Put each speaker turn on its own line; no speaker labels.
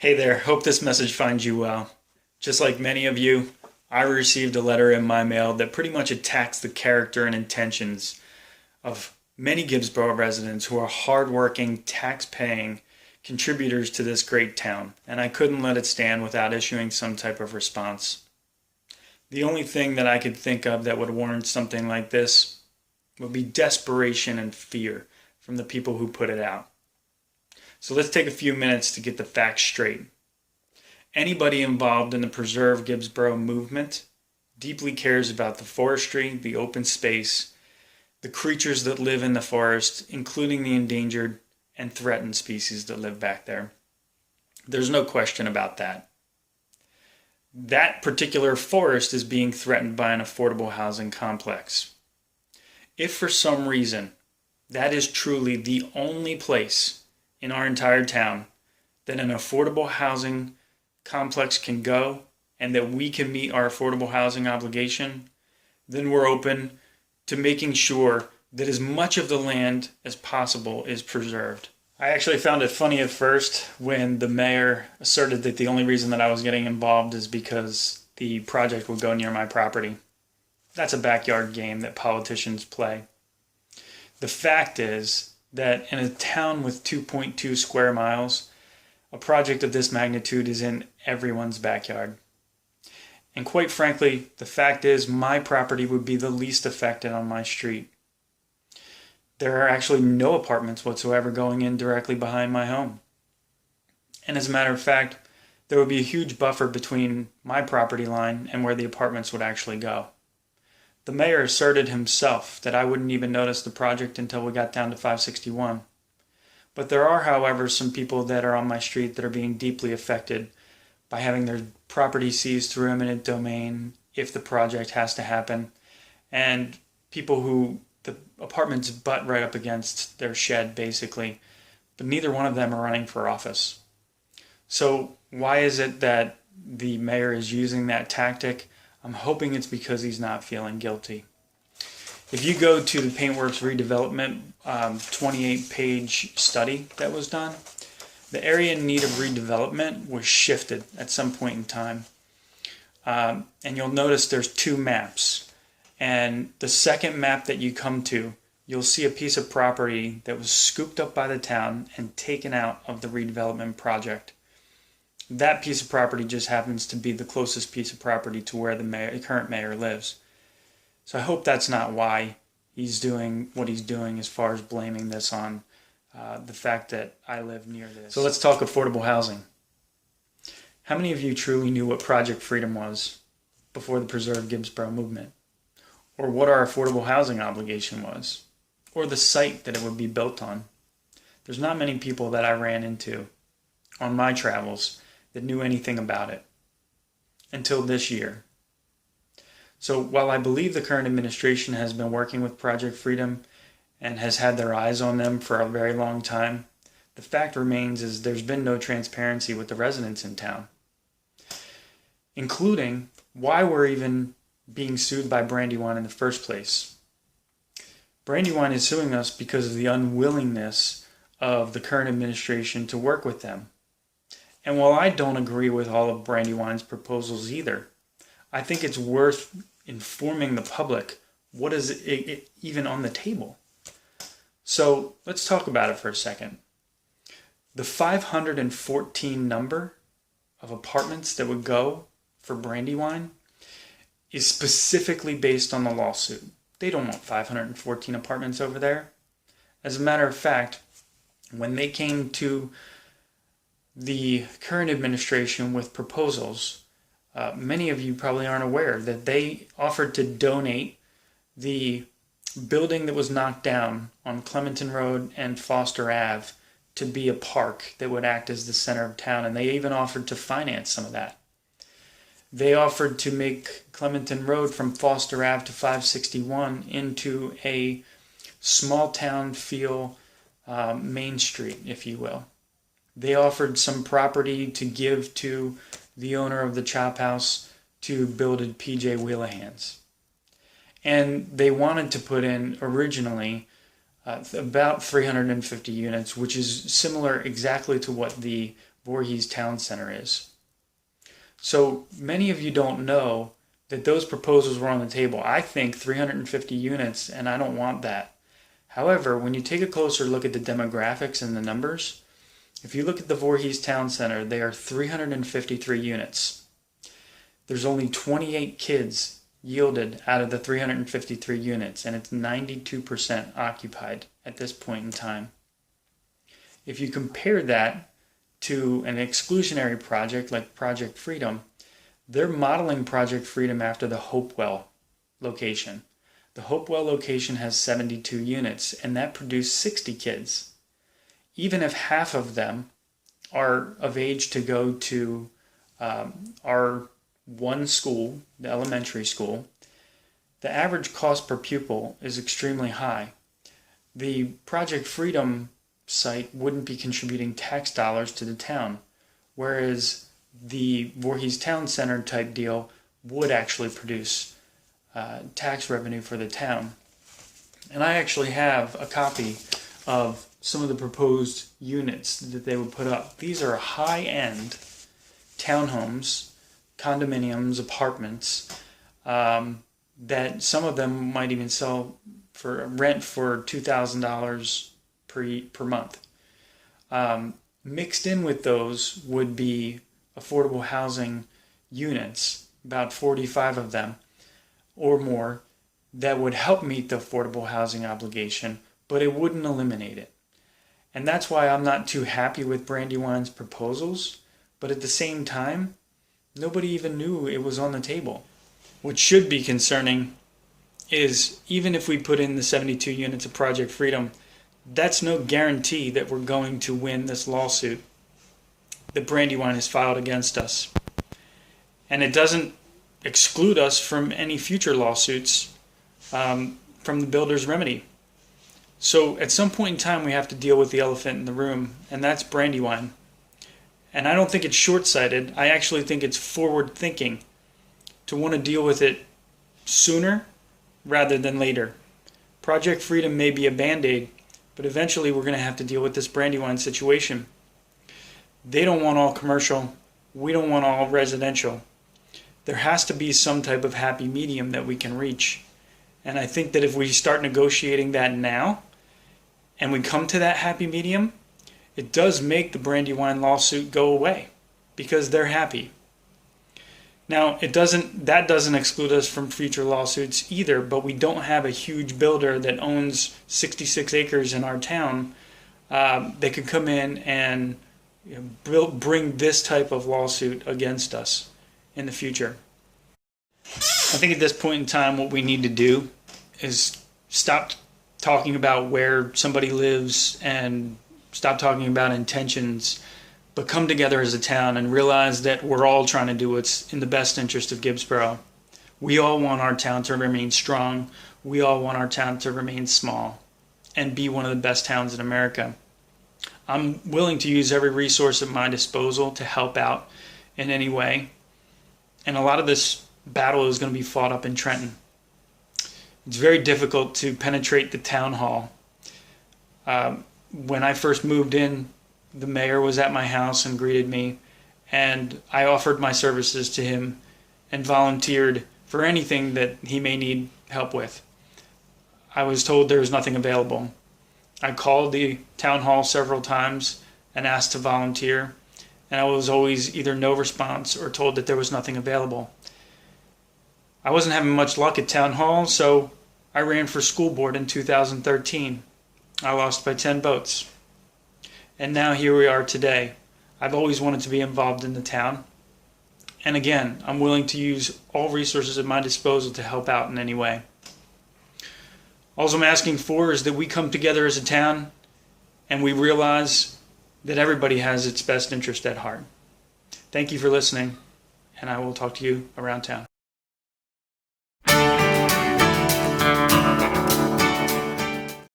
Hey there, hope this message finds you well. Just like many of you, I received a letter in my mail that pretty much attacks the character and intentions of many Gibbsboro residents who are hardworking, tax-paying contributors to this great town, and I couldn't let it stand without issuing some type of response. The only thing that I could think of that would warrant something like this would be desperation and fear from the people who put it out. So let's take a few minutes to get the facts straight. Anybody involved in the Preserve Gibbsboro movement deeply cares about the forestry, the open space, the creatures that live in the forest, including the endangered and threatened species that live back there. There's no question about that. That particular forest is being threatened by an affordable housing complex. If for some reason that is truly the only place in our entire town that an affordable housing complex can go and that we can meet our affordable housing obligation, then we're open to making sure that as much of the land as possible is preserved. I actually found it funny at first when the mayor asserted that the only reason that I was getting involved is because the project would go near my property. That's a backyard game that politicians play. The fact is that in a town with 2.2 square miles, a project of this magnitude is in everyone's backyard. And quite frankly, the fact is my property would be the least affected on my street. There are actually no apartments whatsoever going in directly behind my home. And as a matter of fact, there would be a huge buffer between my property line and where the apartments would actually go. The mayor asserted himself that I wouldn't even notice the project until we got down to 561. But there are, however, some people that are on my street that are being deeply affected by having their property seized through eminent domain if the project has to happen, and people who the apartments butt right up against their shed, basically, but neither one of them are running for office. So why is it that the mayor is using that tactic? I'm hoping it's because he's not feeling guilty. If you go to the Paintworks redevelopment 28-page study that was done, the area in need of redevelopment was shifted at some point in time. And you'll notice there's two maps. And the second map that you come to, you'll see a piece of property that was scooped up by the town and taken out of the redevelopment project. That piece of property just happens to be the closest piece of property to where the current mayor lives. So I hope that's not why he's doing what he's doing as far as blaming this on the fact that I live near this. So let's talk affordable housing. How many of you truly knew what Project Freedom was before the Preserve Gibbsboro movement? Or what our affordable housing obligation was? Or the site that it would be built on? There's not many people that I ran into on my travels that knew anything about it until this year. So while I believe the current administration has been working with Project Freedom and has had their eyes on them for a very long time, the fact remains is there's been no transparency with the residents in town, including why we're even being sued by Brandywine in the first place. Brandywine is suing us because of the unwillingness of the current administration to work with them. And while I don't agree with all of Brandywine's proposals either, I think it's worth informing the public what is even on the table. So let's talk about it for a second. The 514 number of apartments that would go for Brandywine is specifically based on the lawsuit. They don't want 514 apartments over there. As a matter of fact, when they came to the current administration with proposals, many of you probably aren't aware that they offered to donate the building that was knocked down on Clementon Road and Foster Ave to be a park that would act as the center of town, and they even offered to finance some of that. They offered to make Clementon Road from Foster Ave to 561 into a small town feel Main Street, if you will. They offered some property to give to the owner of the Chop House to build a PJ Wheelahands. And they wanted to put in originally about 350 units, which is similar exactly to what the Voorhees Town Center is. So many of you don't know that those proposals were on the table. I think 350 units, and I don't want that. However, when you take a closer look at the demographics and the numbers, if you look at the Voorhees Town Center, they are 353 units. There's only 28 kids yielded out of the 353 units, and it's 92% occupied at this point in time. If you compare that to an exclusionary project like Project Freedom, they're modeling Project Freedom after the Hopewell location. The Hopewell location has 72 units, and that produced 60 kids. Even if half of them are of age to go to our one school, the elementary school, the average cost per pupil is extremely high. The Project Freedom site wouldn't be contributing tax dollars to the town, whereas the Voorhees Town Center type deal would actually produce tax revenue for the town. And I actually have a copy of some of the proposed units that they would put up. These are high-end townhomes, condominiums, apartments, that some of them might even sell for rent for $2,000 per month. Mixed in with those would be affordable housing units, about 45 of them or more, that would help meet the affordable housing obligation, but it wouldn't eliminate it. And that's why I'm not too happy with Brandywine's proposals, but at the same time, nobody even knew it was on the table. What should be concerning is even if we put in the 72 units of Project Freedom, that's no guarantee that we're going to win this lawsuit that Brandywine has filed against us. And it doesn't exclude us from any future lawsuits from the builder's remedy. So at some point in time, we have to deal with the elephant in the room, and that's Brandywine. And I don't think it's short-sighted. I actually think it's forward-thinking to want to deal with it sooner rather than later. Project Freedom may be a Band-Aid, but eventually we're going to have to deal with this Brandywine situation. They don't want all commercial. We don't want all residential. There has to be some type of happy medium that we can reach. And I think that if we start negotiating that now, and we come to that happy medium, it does make the Brandywine lawsuit go away because they're happy. Now, that doesn't exclude us from future lawsuits either, but we don't have a huge builder that owns 66 acres in our town that could come in and bring this type of lawsuit against us in the future. I think at this point in time, what we need to do is stop talking about where somebody lives and stop talking about intentions, but come together as a town and realize that we're all trying to do what's in the best interest of Gibbsboro. We all want our town to remain strong. We all want our town to remain small and be one of the best towns in America. I'm willing to use every resource at my disposal to help out in any way. And a lot of this battle is going to be fought up in Trenton. It's very difficult to penetrate the town hall. When I first moved in, the mayor was at my house and greeted me, and I offered my services to him and volunteered for anything that he may need help with. I was told there was nothing available. I called the town hall several times and asked to volunteer, and I was always either no response or told that there was nothing available. I wasn't having much luck at town hall, so I ran for school board in 2013. I lost by 10 votes. And now here we are today. I've always wanted to be involved in the town. And again, I'm willing to use all resources at my disposal to help out in any way. All I'm asking for is that we come together as a town and we realize that everybody has its best interest at heart. Thank you for listening, and I will talk to you around town.